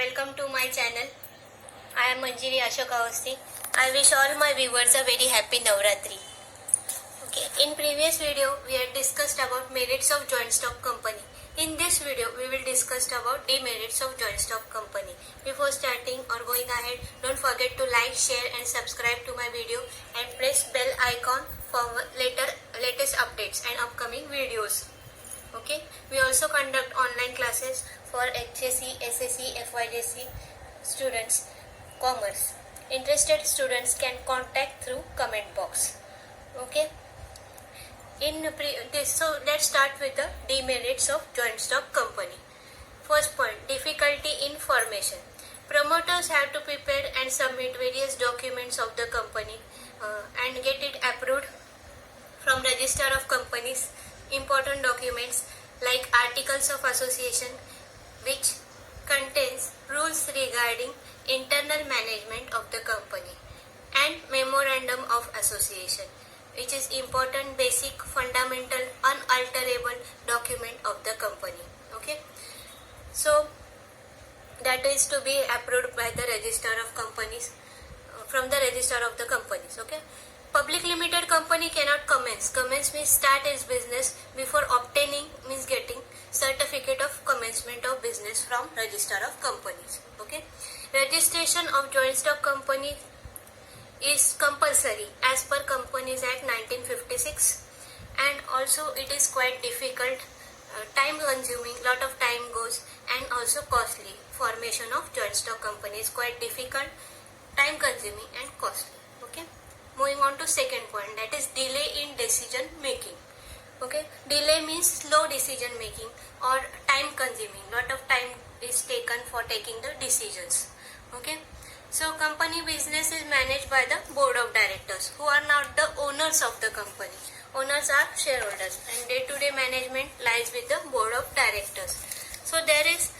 welcome to my channel. I am Manjiri Ashok Awasthi. I wish all my viewers a very happy Navratri. Okay, in previous video we had discussed about merits of joint stock company. In this video we will discuss about demerits of joint stock company. Before starting or going ahead, don't forget to like, share and subscribe to my video and press bell icon for latest updates and upcoming videos. Okay, we also conduct online classes for HSC, SSC, FYJC students, commerce. Interested students can contact through comment box. Okay, so let's start with the demerits of joint stock company. First point, difficulty in formation. Promoters have to prepare and submit various documents of the company and get it approved from Register of Companies. Important documents like Articles of Association, which contains rules regarding internal management of the company, and Memorandum of Association, which is important, basic, fundamental, unalterable document of the company. Okay, so that is to be approved by the Register of Companies, from the Register of the Companies. Okay, public limited company cannot commence. Commence means start its business before obtaining, means getting certificate of commencement of business from Register of Companies. Okay, registration of joint stock company is compulsory as per Companies Act 1956, and also it is quite difficult, time consuming, lot of time goes, and also costly. Formation of joint stock company is quite difficult, time consuming and costly. Okay, moving on to second point, that is delay in decision making. Okay, delay means slow decision making or time consuming. Lot of time is taken for taking the decisions. Okay, so company business is managed by the board of directors, who are not the owners of the company. Owners are shareholders, and day-to-day management lies with the board of directors. So there is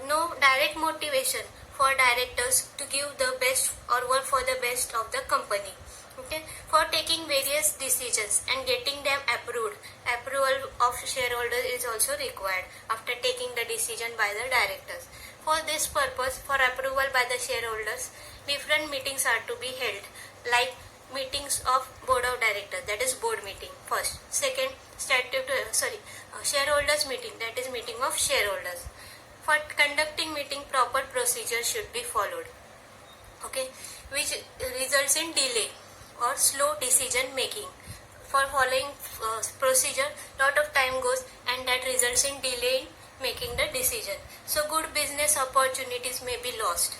no direct motivation for directors to give the best or work for the best of the company. Okay, for taking various decisions and getting them approved, approval of shareholders is also required after taking the decision by the directors. For this purpose, for approval by the shareholders, different meetings are to be held, like meetings of board of directors, that is board meeting first. Second, shareholders meeting, that is meeting of shareholders. For conducting meeting, proper procedure should be followed. Okay, which results in delay or slow decision making. For following procedure, lot of time goes, and that results in delay in making the decision. So good business opportunities may be lost.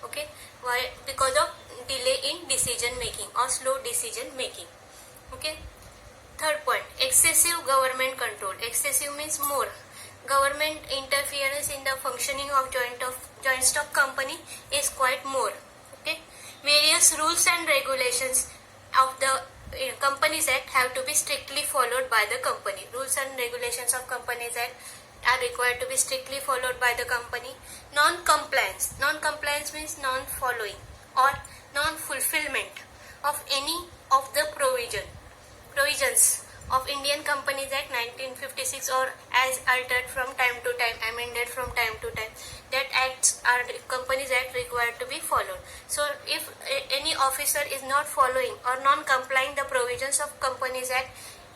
Okay, why? Because of delay in decision making or slow decision making. Okay, third point, excessive government control. Excessive means more. Government interference in the functioning of joint stock company is quite more. Okay, various rules and regulations of the Companies Act have to be strictly followed by the company. Rules and regulations of Companies Act are required to be strictly followed by the company. Non-compliance. Non-compliance means non-following or non-fulfillment of any of the provisions of Indian Companies Act 1956, or as altered from time to time, amended from time to time. That acts are Companies Act required to be followed. So if any officer is not following or non-complying the provisions of Companies Act,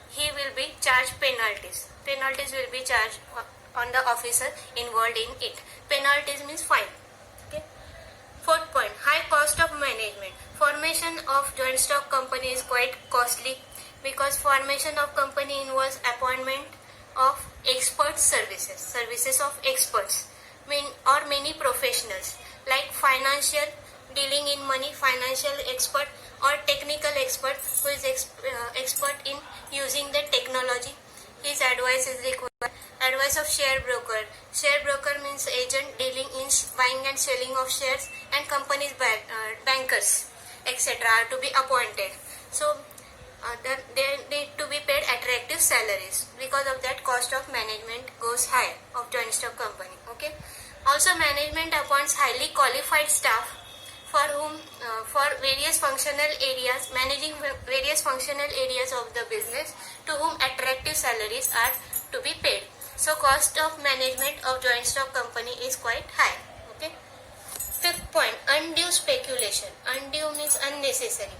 he will be charged penalties. Penalties will be charged on the officer involved in it. Penalties means fine. Okay. Fourth point, high cost of management. Formation of joint stock company is quite costly, because formation of company involves appointment of expert services of experts, or many professionals, like financial, dealing in money, financial expert, or technical expert who is expert in using the technology. His advice is required. Advice of share broker. Share broker means agent dealing in buying and selling of shares, and companies bankers, etc. are to be appointed. So they need to be paid attractive salaries. Because of that, cost of management goes high of joint stock company. Okay. Also, management appoints highly qualified staff for whom for various functional areas, managing various functional areas of the business, to whom attractive salaries are to be paid. So cost of management of joint stock company is quite high. Okay. Fifth point, undue speculation. Undue means unnecessary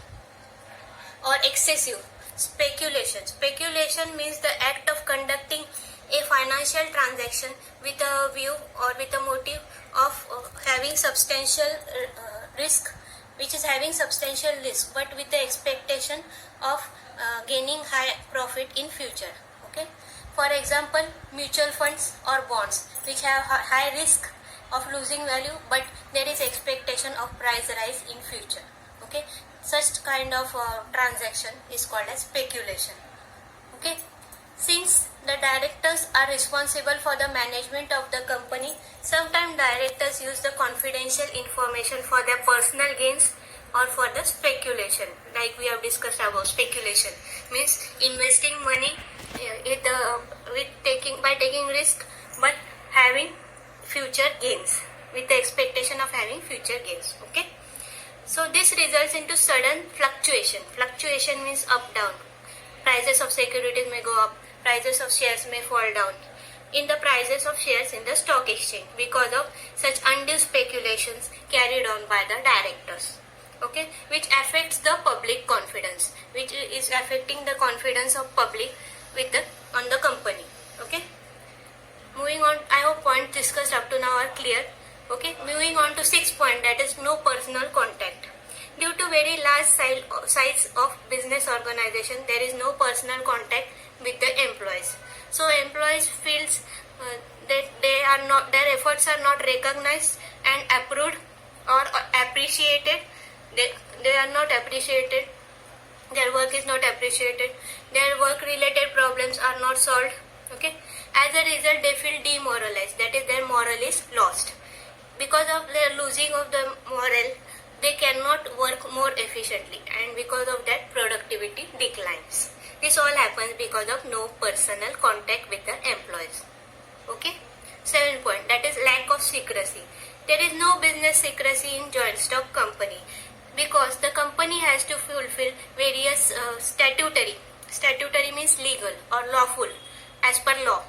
or excessive. Speculation. Speculation means the act of conducting a financial transaction with a view or with a motive of having substantial risk, which is having substantial risk, but with the expectation of gaining high profit in future. Okay. For example, mutual funds or bonds, which have high risk of losing value, but there is expectation of price rise in future. Okay. Such kind of transaction is called as speculation. Okay. Since the directors are responsible for the management of the company, sometimes directors use the confidential information for their personal gains or for the speculation. Like we have discussed about speculation means investing money by taking risk but having future gains, with the expectation of having future gains. Okay. So this results into sudden fluctuation. Fluctuation means up down. Prices of securities may go up, prices of shares may fall down in the prices of shares in the stock exchange because of such undue speculations carried on by the directors. Okay, which affects the public confidence, which is affecting the confidence of public on the company. Okay. Moving on, I hope points discussed up to now are clear. Okay, moving on to sixth point, that is no personal contact. Due to very large size of business organization, there is no personal contact with the employees. So employees feels that their efforts are not recognized and approved or appreciated. They are not appreciated. Their work is not appreciated. Their work related problems are not solved. Okay. As a result, they feel demoralized. That is, their morale is lost. Because of their losing of the morale, they cannot work more efficiently, and because of that, productivity declines. This all happens because of no personal contact with the employees. Okay. 7th point, that is lack of secrecy. There is no business secrecy in joint stock company because the company has to fulfill various statutory means legal or lawful as per law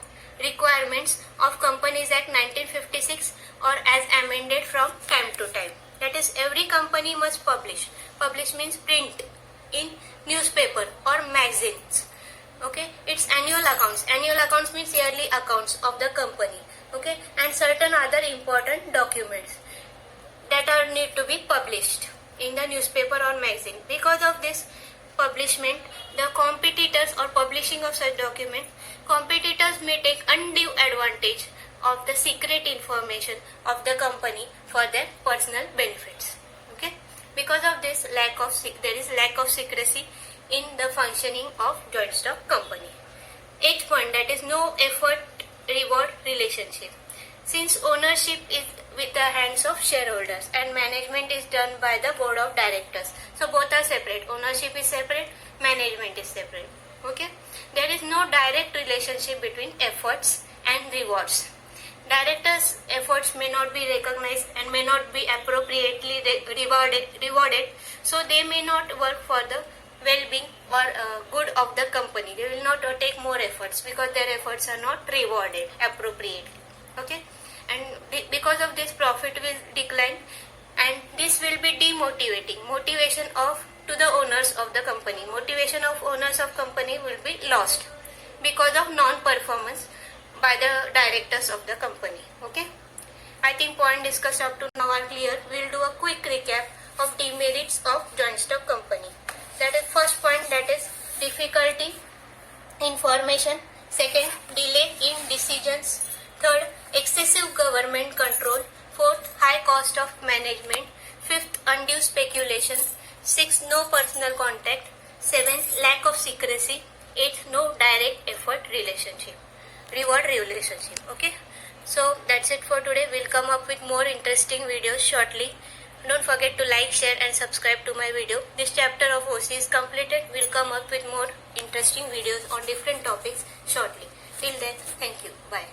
requirements of Companies Act 1956 or as amended from time to time. That is, every company must publish. Publish means print in newspaper or magazines. Okay, it's annual accounts. Annual accounts means yearly accounts of the company. Okay, and certain other important documents that are need to be published in the newspaper or magazine. Because of this publishment, the competitors or publishing of such document, competitors may take undue advantage of the secret information of the company for their personal benefits. Okay, because of this there is lack of secrecy in the functioning of joint stock company. 8th point, that is no effort reward relationship. Since ownership is with the hands of shareholders and management is done by the board of directors, so both are separate. Ownership is separate, management is separate. Okay, there is no direct relationship between efforts and rewards. Directors' efforts may not be recognized and may not be appropriately rewarded, so they may not work for the well-being or good of the company. They will not take more efforts because their efforts are not rewarded appropriately. Okay, and because of this, profit will decline, and this will be demotivating. Motivation to the owners of the company. Motivation of owners of company will be lost because of non-performance by the directors of the company. Okay, I think point discussed up to now are clear. We'll do a quick recap of demerits of joint stock company. That is first point, that is difficulty in formation. Second, delay in decisions. Third, excessive government control. Fourth, high cost of management. Fifth, undue speculation. Sixth, no personal contact. Seventh, lack of secrecy. Eighth, no direct reward relationship. Okay, so that's it for today. We'll come up with more interesting videos shortly. Don't forget to like, share and subscribe to my video. This chapter of OC is completed. We'll come up with more interesting videos on different topics shortly. Till then, thank you. Bye.